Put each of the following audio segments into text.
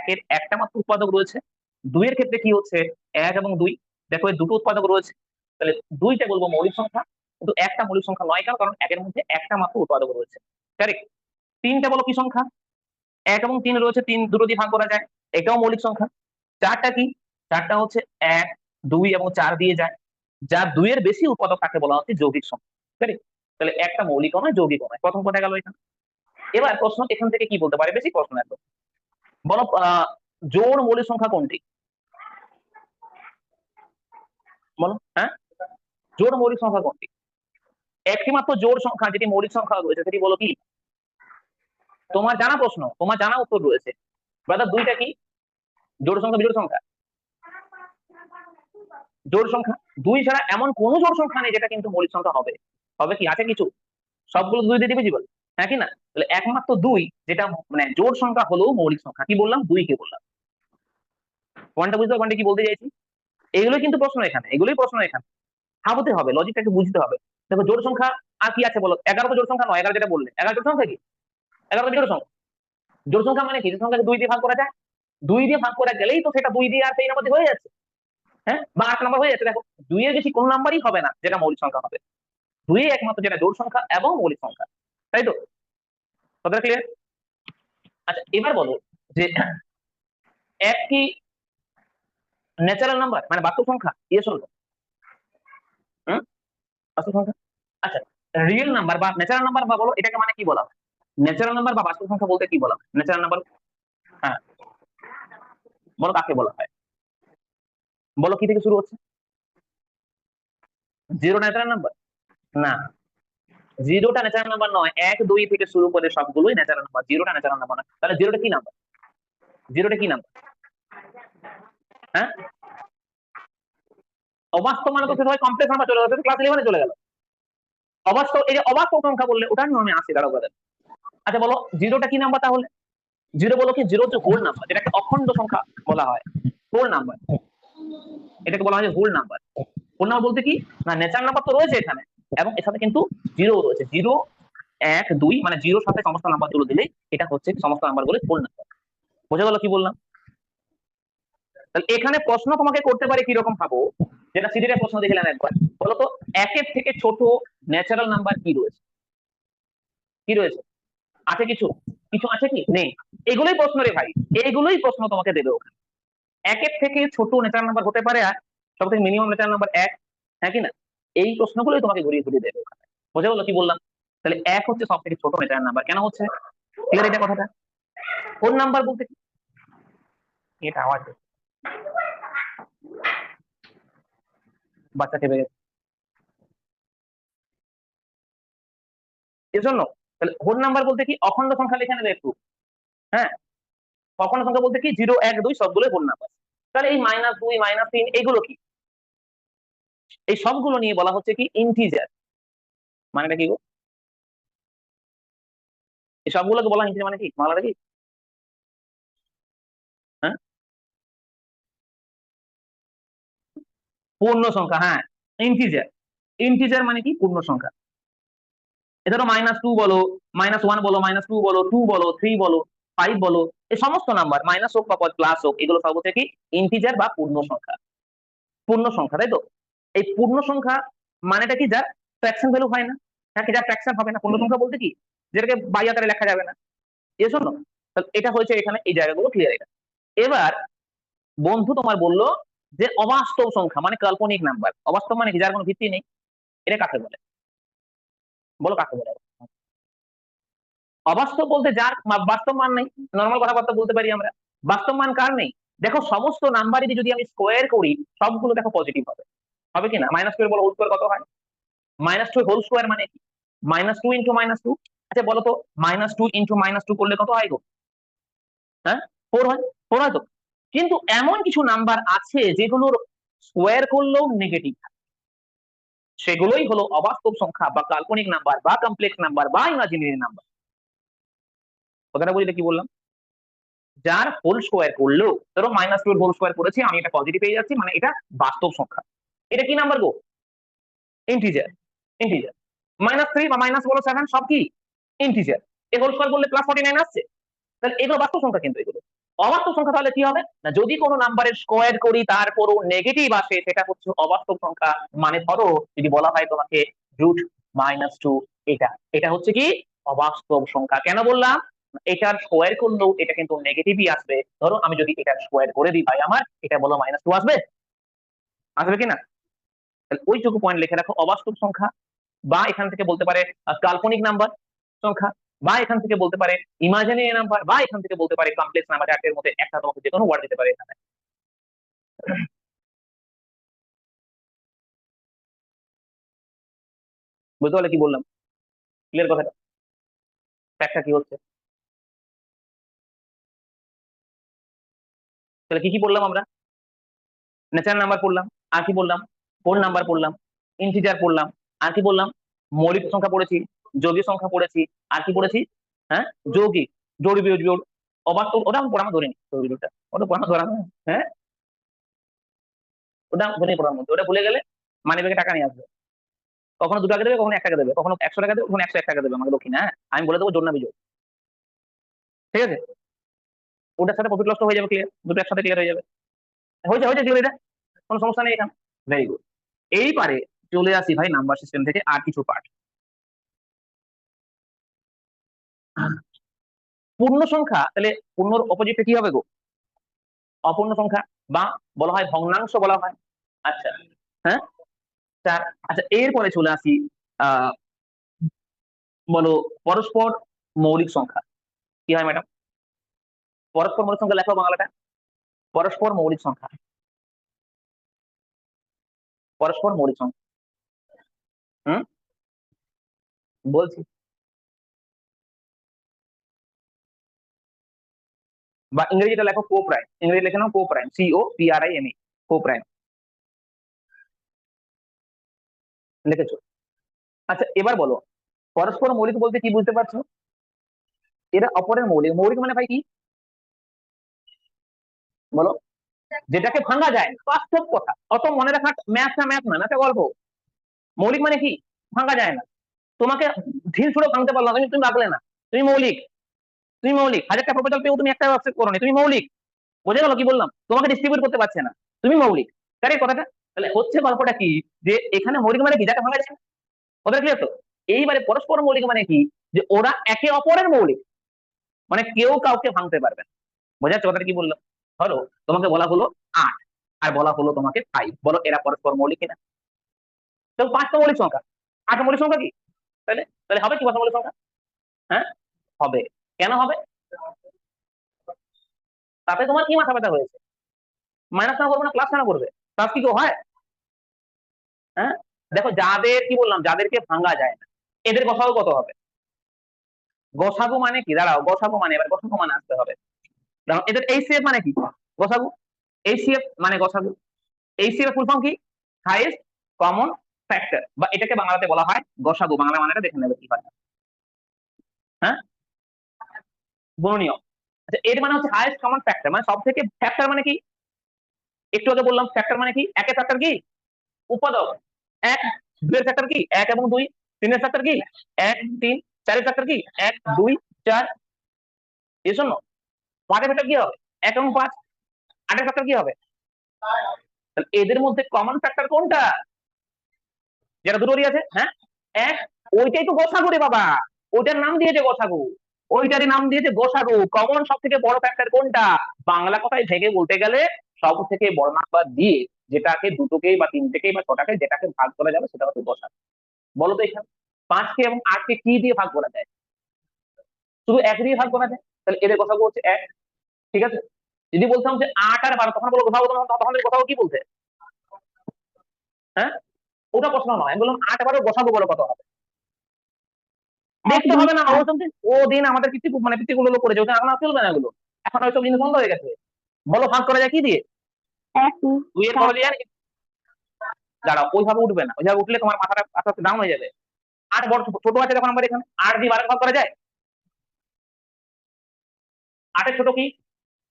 একের একটা মাত্র উৎপাদক রয়েছে, দুইয়ের ক্ষেত্রে কি হচ্ছে এক এবং দুই, দেখো এই দুটো উৎপাদক রয়েছে, তাহলে দুইটা বলবো মৌলিক সংখ্যা, কিন্তু একটা মৌলিক সংখ্যা নয়, কারণ একের মধ্যে একটা মাত্র উৎপাদক রয়েছে। কারেক্ট। তিনটা বলো কি সংখ্যা, এক এবং তিন রয়েছে, তিন দুটো দিয়ে ভাগ করা যায়, এটাও মৌলিক সংখ্যা। চারটা কি, চারটা হচ্ছে এক, দুই এবং চার দিয়ে যায়, যা দুইয়ের বেশি উৎপাদক তাকে বলা হচ্ছে যৌগিক সংখ্যা। কারেক্ট। তাহলে একটা মৌলিক নয়, যৌগিক নয়, প্রথম কথা গেল এখানে। এবার প্রশ্ন এখান থেকে কি বলতে পারে, বেশি প্রশ্ন একদম, বলো জোড় মৌলিক সংখ্যা কোনটি, বলো। হ্যাঁ, জোড় মৌলিক সংখ্যা কোনটি? একটি মাত্র জোড় সংখ্যা যেটি মৌলিক সংখ্যা রয়েছে সেটি বলো কি? তোমার জানা প্রশ্ন, তোমার জানা উত্তর রয়েছে। ব্রাদার দুইটা কি জোড় সংখ্যা, বিজোড় সংখ্যা? জোড় সংখ্যা। দুই ছাড়া এমন কোন জোড় সংখ্যা নেই যেটা কিন্তু মৌলিক সংখ্যা হবে, হবে কি, আছে কিছু? সবগুলো দুই দিয়ে ডিভিজিবল, হ্যাঁ কি না? তাহলে একমাত্র দুই যেটা মানে জোড় সংখ্যা হলো মৌলিক সংখ্যা, কি বললাম, দুই কে বললাম। পয়েন্টটা বুঝতে, পয়েন্টে কি বলতে চাইছি? এগুলোই কিন্তু প্রশ্ন এখানে, এগুলোই প্রশ্ন এখানে, ভাবতে হবে, লজিকটাকে বুঝতে হবে। দেখো জোড় সংখ্যা আর কি আছে বলো, 11 তো জোড় সংখ্যা নয়, 11 যেটা বললে 11 জোড় সংখ্যা কি, 11 জোড় সংখ্যা। জোড় সংখ্যা মানে কি, জোড় সংখ্যাকে দুই দিয়ে ভাগ করা যায়, দুই দিয়ে ভাগ করা গেলেই তো সেটা দুই দিয়ে আর সেই নাম্বার হয়ে যাচ্ছে, হ্যাঁ, বা 8 নাম্বার হয়ে যাচ্ছে। দেখো দুইয়ের বেশি কোন নাম্বারই হবে না যেটা মৌলিক সংখ্যা হবে, দুই একমাত্র যেটা জোড় সংখ্যা এবং মৌলিক সংখ্যা, তাই তো? কথা ক্লিয়ার? আচ্ছা এবার বলো যে এক কি ন্যাচারাল নাম্বার, মানে বাস্তব সংখ্যা, ইয়েস অর নো? বাস্তব সংখ্যা। আচ্ছা, রিয়েল নাম্বার বা ন্যাচারাল নাম্বার বা বলো এটাকে মানে কি বলা হয়, ন্যাচারাল নাম্বার বা বাস্তব সংখ্যা বলতে কি বলা হয়, ন্যাচারাল নাম্বার? হ্যাঁ, বলো কাকে বলা হয়, বলো কি থেকে শুরু হচ্ছে? Zero natural number? না, জিরোটা ন্যাচারাল নাম্বার নয়, এক দুই থেকে শুরু করে সবগুলোই ন্যাচারাল নাম্বার, জিরোটা ন্যাচারাল নাম্বার নয়। তাহলে জিরোটা কি নাম্বার, জিরোটা কি নাম্বার? হ্যাঁ, অবাস্তব মানে তো সেটা হয় কমপ্লেক্স নাম্বার, চলে গেছে ক্লাস 11 চলে গেল। অবাস্তব, এই যে অবাস্তব সংখ্যা বললে ওটার নামে আসে দাঁড়াও। আচ্ছা বলো জিরোটা কি নাম্বার তাহলে? জিরো বলো কি, জিরো হচ্ছে হোল নাম্বার, যেটাকে অখণ্ড সংখ্যা বলা হয়, হোল নাম্বার, এটাকে বলা হয় হোল নাম্বার। হোল নাম্বার বলতে কি না, ন্যাচারাল নাম্বার তো রয়েছে এখানে এবং এর সাথে কিন্তু জিরো রয়েছে, জিরো এক দুই মানে জিরোর সাথে সমস্ত নাম্বার গুলো দিলেই এটা হচ্ছে সমস্ত নাম্বার গুলো হোল নাম্বার। বোঝা গেল কি বললাম? তাহলে এখানে প্রশ্ন তোমাকে করতে পারে কিরকম ভাবো, যেটা সিডির প্রশ্ন দেখলাম একবার, বলতো একের থেকে ছোট ন্যাচারাল নাম্বার কি রয়েছে, কি রয়েছে, আছে কিছু, কিছু আছে কি, নেই? এগুলোই প্রশ্ন রে ভাই, এইগুলোই প্রশ্ন তোমাকে দেবে ওখানে। একের থেকে ছোট ন্যাচারাল নাম্বার হতে পারে আর সব থেকে মিনিমাম ন্যাচারাল নাম্বার এক, হ্যাঁ কি না? এই প্রশ্নগুলোই তোমাকে ঘুরিয়ে ঘুরিয়ে দেবে ওখানে। বোঝা গেল কি বললাম? তাহলে এক হচ্ছে সব থেকে ছোট ন্যাচারাল নাম্বার, কেন হচ্ছে ক্লিয়ার এটা কথাটা? হোল নাম্বার বলতে কি, এটা আওয়াজ বাচ্চা খেপে গেছে এজন্য। তাহলে হোল নাম্বার বলতে কি, অখণ্ড সংখ্যা লিখে নেবে একটু, হ্যাঁ, অখণ্ড সংখ্যা বলতে কি জিরো এক দুই সবগুলোই হোল নাম্বার। তাহলে এই মাইনাস দুই মাইনাস তিন এগুলো কি, এই সবগুলো নিয়ে বলা হচ্ছে কি ইন্টিজার, মানেটা কি গো, এই সবগুলোকে বলা ইন্টিজার মানে কি, বাংলাটা কি? হ্যাঁ, পূর্ণ সংখ্যা, হ্যাঁ, ইন্টিজার। ইন্টিজার মানে কি পূর্ণ সংখ্যা। এছাড়াও মাইনাস টু বলো, মাইনাস ওয়ান বলো, মাইনাস টু বলো, টু বলো, থ্রি বলো, ফাইভ বলো, এই সমস্ত নাম্বার মাইনাস হোক বা প্লাস হোক এগুলো সব হচ্ছে কি ইন্টিজার বা পূর্ণ সংখ্যা। পূর্ণ সংখ্যা, তাই তো? এই পূর্ণ সংখ্যা মানেটা কি, যার ফ্র্যাকশন ভ্যালু হয় না, হ্যাঁ, যার ফ্র্যাকশন হবে না। পূর্ণ সংখ্যা বলতে কি, যেটাকে বাই আকারে লেখা যাবে না, এই জন্য। এটা হয়েছে এখানে এই জায়গাগুলো ক্লিয়ার। এটা এবার বন্ধু তোমার বললো যে অবাস্তব সংখ্যা মানে কাল্পনিক নাম্বার, অবাস্তব মানে কি, যার কোনো ভিত্তি নেই, এটা কাকে বলে, বলো কাকে বলে? অবাস্তব বলতে যার বাস্তব মান নেই, নর্মাল কথাবার্তা বলতে পারি আমরা। বাস্তব মান কার নেই, দেখো সমস্ত নাম্বারই যদি আমি স্কোয়ার করি সবগুলো দেখো পজিটিভ হবে, হবে কি না? মাইনাস টু এর বলো হোল স্কোয়ার কত হয়, মাইনাস টু হোল স্কোয়ার মানে কি, minus two into minus two. আচ্ছা বলো তো minus two into minus two করলে কত হয় গো? হ্যাঁ, ফোর হয়, ফোর হয় তো। কিন্তু এমন কিছু নাম্বার আছে যেগুলোর স্কোয়ার করলেও নেগেটিভ, সেগুলোই হলো অবাস্তব সংখ্যা বা কাল্পনিক নাম্বার বা কমপ্লেক্স নাম্বার বা ইমাজিনারি নাম্বার। কথাটা বুঝলে কি বললাম? যার হোল স্কোয়ার করলেও, ধরো মাইনাস টু এর হোল স্কোয়ার করেছি আমি, এটা পজিটিভ পেয়ে যাচ্ছি, মানে এটা বাস্তব সংখ্যা। এটা কি নাম্বার গো? Integer, integer. মাইনাস থ্রি বা মাইনাস বলো সেভেন সব কি ইন্টিজার। এ হোল স্কোয়ার করলে প্লাস 49 আসছে, তাহলে এগুলো বাস্তব সংখ্যা কিন্তু এগুলো। অবাস্তব সংখ্যা তাহলে কি হবে না, যদি কোনো নাম্বারের স্কোয়ার করি তারপরও নেগেটিভ আসে সেটা হচ্ছে অবাস্তব সংখ্যা। মানে ধরো যদি বলা হয় তোমাকে √-2, এটা এটা হচ্ছে কি অবাস্তব সংখ্যা। কেন বললাম, এটার স্কোয়ার করলেও এটা কিন্তু নেগেটিভই আসবে। ধরো আমি যদি এটার স্কোয়ার করে দিই ভাই আমার, এটা বলো -2 আসবে, আসবে কিনা? তাহলে ওইটুকু পয়েন্ট লিখে রাখো, অবাস্তব সংখ্যা, বা এখান থেকে বলতে পারে কাল্পনিক নাম্বার সংখ্যা, বা এখান থেকে বলতে পারে ইমাজিনারি নাম্বার, বা এখান থেকে বলতে পারে কমপ্লেক্স নাম্বার। চারটের মধ্যে একটা তোমাকে যে কোনো ওয়ার্ড দিতে পারে এখানে। বুঝতে পারলে কি বললাম? ক্লিয়ার কথাটা? ফ্যাক্টটা কি হচ্ছে? তাহলে কি কি বললাম আমরা? ন্যাচারাল নাম্বার পড়লাম, আর কি বললাম? হোল নাম্বার পড়লাম, ইন্টিজার পড়লাম, আর কি বললাম? মৌলিক সংখ্যা পড়েছি, যৌগিক সংখ্যা পড়েছি, আর কি পড়েছি? হ্যাঁ, যৌগিক, জোড় বিজোড়, অবাস্তব, ওটা আমি পড়ানো ধরিনি, ওটা ওটা পড়ানো ধরা, হ্যাঁ, ওটা ধরে পড়ার মধ্যে, ওটা ভুলে গেলে মানি ব্যাগে টাকা নিয়ে আসবে। কখনো 2 টাকা দেবে, কখনো 1 টাকা দেবে, কখনো 100 টাকা দেবে, কখনো 101 টাকা দেবে আমাকে দক্ষিণে। হ্যাঁ, আমি বলে দেবো জোড় না বিজোড়, ঠিক আছে? ওটার সাথে প্রফিট লস হয়ে যাবে ক্লিয়ার, দুটো একসাথে ক্লিয়ার হয়ে যাবে। হয়েছে হয়েছে ক্লিয়ার, এটা কোনো সমস্যা নেই এখানে। Very good. এইবারে চলে আসি ভাই নাম্বার সিস্টেম থেকে আর কিছু পার্ট। পূর্ণ সংখ্যা, তাহলে পূর্ণর অপোজিটে কি হবে গো? অপূর্ণ সংখ্যা, বা বলা হয় ভগ্নাংশ বলা হয়। আচ্ছা, হ্যাঁ, 4। আচ্ছা, এরপরে চলে আসি আহ বলো পরস্পর মৌলিক সংখ্যা কি হয় ম্যাডাম? পরস্পর মৌলিক সংখ্যা লেখো বাংলাটা। পরস্পর মৌলিক সংখ্যা, পরস্পর মৌলিক সংখ্যা। হুম, বলছি। বা ইংরেজিটা লেখো কো প্রাইম, ইংরেজি লেখে নাও coprime, COPRIME, coprime লিখেছো। আচ্ছা, এবার বলো পরস্পর মৌলিক বলতে কি বুঝতে পারছো? এরা অপরের মৌলিক। মৌলিক মানে ভাই কি বলো? যেটাকে ভাঙা যায় না, বাস্তব কথা। অত মনে রাখা ম্যাথ না, ম্যাথ না, একটা গল্প। মৌলিক মানে কি? ভাঙা যায় না। তোমাকে ঢিল ছুড়ে ভাঙতে পারলাম, তুমি তুমি রাখলে না, তুমি মৌলিক। তুমি মৌলিক, 1000টা প্রপোজাল পেয়েও তুমি একটা অ্যাকসেপ্ট করোনি, তুমি মৌলিক। বোঝা গেল কি বললাম? তোমাকে ডিস্ট্রিবিউট করতে পারছে না, তুমি মৌলিক। তাই কথাটা। তাহলে হচ্ছে গল্পটা কি, যে এখানে মৌলিক মানে কি? যাকে ভাঙা যায় না। কথা ক্লিয়ার তো? এইবারে পরস্পর মৌলিক মানে কি, যে ওরা একে অপরের মৌলিক, মানে কেউ কাউকে ভাঙতে পারবে না। বোঝা যাচ্ছে কথাটা কি বললাম? ধরো তোমাকে বলা হলো 8, আর বলা হলো তোমাকে 5, বলো এরা পরস্পর মৌলিক কিনা? তো 5 তো মৌলিক সংখ্যা, 8 মৌলিক সংখ্যা কি? তাহলে তাহলে হবে কি 5 মৌলিক সংখ্যা? হ্যাঁ, হবে। কেন হবে? তাতে তোমার কি মাথা ব্যথা হয়েছে? মাইনাস কেন করবে না, প্লাস কেন করবে? প্লাস কি কেউ হয়? হ্যাঁ, দেখো যাদের কি বললাম, যাদেরকে ভাঙা যায় না, এদের গসাগু কত হবে? গসাগু মানে কি, দাঁড়াও, গসাগু মানে, এবার গসাগু মানে আসতে হবে। দাঁড়াও, এদের এইচসিএফ মানে কি? গসাগু, এইচসিএফ মানে গসাগু। এইচসিএফ ফুল ফর্ম কি? হাইয়েস্ট কমন ফ্যাক্টর, বা এটাকে বাংলাতে বলা হয় গসাগু। বাংলা মানেটা দেখে নেবে কি হয়। হ্যাঁ, গুণনীয়। আচ্ছা, এর মানে হচ্ছে হাইয়েস্ট কমন ফ্যাক্টর, মানে সব থেকে, ফ্যাক্টর মানে কি? একটু আগে বললাম ফ্যাক্টর মানে কি, একের ফ্যাক্টর কি? উৎপাদক। এক, দুইয়ের ফ্যাক্টর কি? 1 এবং 2। তিনের ফ্যাক্টর কি? 1 3। চারের ফ্যাক্টর কি? 1 2 4। এর জন্য পাঁচের ফ্যাক্টর কি হবে? 1 এবং 5। আটের ফ্যাক্টর কি হবে? তাহলে এদের মধ্যে কমন ফ্যাক্টর কোনটা? যেটা দুটোরই আছে, হ্যাঁ, 1। ওইটাই তো গসাগু রে বাবা, ওইটার নাম দিয়েছে গসাগু, ওইটারই নাম দিয়েছে গসাগু। কমন সব থেকে বড় ফ্যাক্টর কোনটা? বাংলা কথায় ভেঙে বলতে গেলে সব থেকে বড় নাম্বার দিয়ে যেটাকে দুটোকেই বা তিনটেকেই বা ছটাকে যেটাকে ভাগ করা যাবে সেটা হচ্ছে গসাগু। বলো তো এখানে 5কে এবং 8কে কি দিয়ে ভাগ করা যায়? শুধু 1 দিয়ে ভাগ করা যায়। তাহলে এদের গসাগু হচ্ছে 1, ঠিক আছে? যদি বলতাম যে 8 আর 12, তখন বলো গসাগু, তখন এদের গসাগু কি বলতে? হ্যাঁ, ওটা প্রশ্ন নয়, আমি বললাম 8 12 গসাগু বলো কত হবে? দেখতে হবে না, ও দিন আমাদের মানে পিতৃগুলো করেছে, ওখানে এখন আর চলবে না এগুলো। এখন হয়তো জিনিস বন্ধ হয়ে গেছে। বলো ভাগ করা যায় কি দিয়ে? 2 এর বড় দিয়ে জানি? দাঁড়াও, ওইভাবে উঠবে না, ওইভাবে উঠলে তোমার মাথাটা আস্তে আস্তে ডাউন হয়ে যাবে। 8 বড় ছোট আছে দেখো নাম্বার এখানে, 8 দিয়ে 12 ভাগ করা যায়? 8 এর ছোট কি?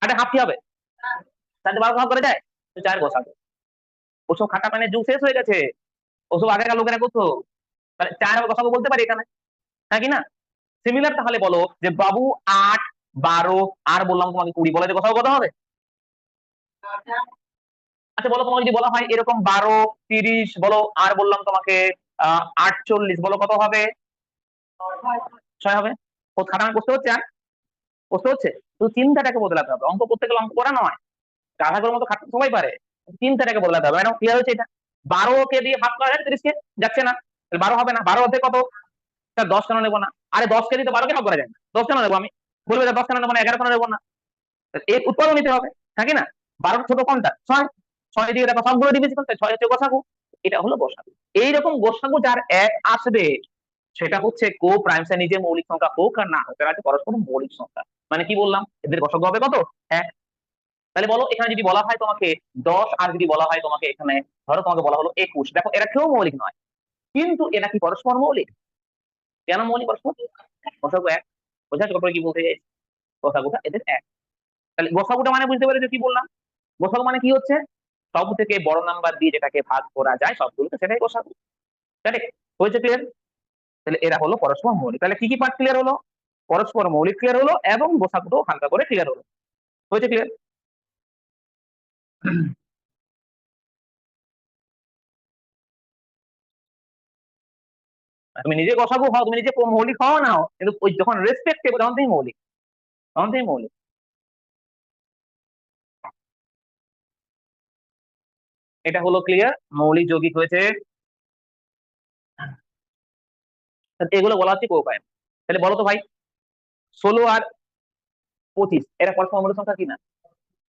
8 এর হাফ কি হবে? 4 দিয়ে 12 ভাগ করা যায়? তো 4 বসাবে। ওসব খাতা পানের যুগ শেষ হয়ে গেছে, ওসব আগেকার লোকেরা করতো। তাহলে 4 বসাবো বলতে পারি এখানে, হ্যাঁ কি না? সিমিলার, তাহলে বলো যে বাবু 8 12 আর বললাম তোমাকে 20, বলে যে কোথাও কত হবে? আচ্ছা বলো, তোমাকে যদি বলা হয় এরকম 12, 30 বলো, আর বললাম তোমাকে 48, বলো কত হবে? 6 হবে। খাটানো বুঝতে হচ্ছে? আর বুঝতে হচ্ছে? তো চিন্তাটাকে বদলাতে হবে, অঙ্ক করতে গেলে অঙ্ক করা নয়, গাধাগুলোর মতো খাটতে সবাই পারে, চিন্তাটাকে বদলাতে হবে। এখন ক্লিয়ার হয়েছে এটা? 12 কে দিয়ে ভাগ করা যায় 30 কে, যাচ্ছে না, 12 হবে না। 12 হতে কত? 10 কেন নেবো না? আরে 10 কে দিয়ে তো 12 কে ভাগ করা যায় না, 10 কেন নেবো আমি? বলবে 10 কেন নেবো না, 11 কেন নেবো না? এর উৎপাদন নিতে হবে, নাকি না? 12 ছোট কোনটা? 6। 6 দিয়ে দেখো সবগুলো ডিভিশন করতে, 6 হচ্ছে গোসাগু। এটা হলো গোসাগু। এইরকম গোসাগু যার এক আসবে সেটা হচ্ছে কো প্রাইমস এর নিজে মৌলিক সংখ্যা হোক আর না হোক, এটা হচ্ছে পরস্পর মৌলিক সংখ্যা। মানে কি বললাম, এদের গোসাগু হবে কত? 1। তাহলে বলো, এখানে যদি বলা হয় তোমাকে 10, আর যদি বলা হয় তোমাকে এখানে, ধরো তোমাকে বলা হলো 21, দেখো এরা কেউ মৌলিক নয়, কিন্তু এরা কি পরস্পর মৌলিক? কেন মৌলিক পরস্পর? গোসাগু 1। বোঝা যাচ্ছে কি বলতে চাইছি? গোসাগুটা এদের 1। তাহলে গোসাগুটা মানে বুঝতে পেরেছো কি বললাম? গোসাগু মানে কি হচ্ছে? সব থেকে বড় নাম্বার দিয়ে যেটাকে ভাগ করা যায় সবগুলোকে, সেটাই গোসাগু। কারেক্ট? হয়েছে ক্লিয়ার? তাহলে এরা হলো পরস্পর মৌলিক। তাহলে কি কি পার্ট ক্লিয়ার হলো? পরস্পর মৌলিক ক্লিয়ার হলো, এবং গোসাগুটাও হালকা করে ক্লিয়ার হলো। হয়েছে ক্লিয়ার? তুমি নিজে গোসাগু হও, তুমি নিজে মৌলিক হও না হও, কিন্তু ওই যখন রেসপেক্ট দেবো তখন তুমি মৌলিক, তখন তুমি মৌলিক। এটা হলো ক্লিয়ার, মৌলিক যৌগিক হয়েছে। এগুলো বলা হচ্ছে কোপায়। তাহলে বলো তো ভাই, 16 আর 25 এরা পরস্পর মৌলিক সংখ্যা কিনা?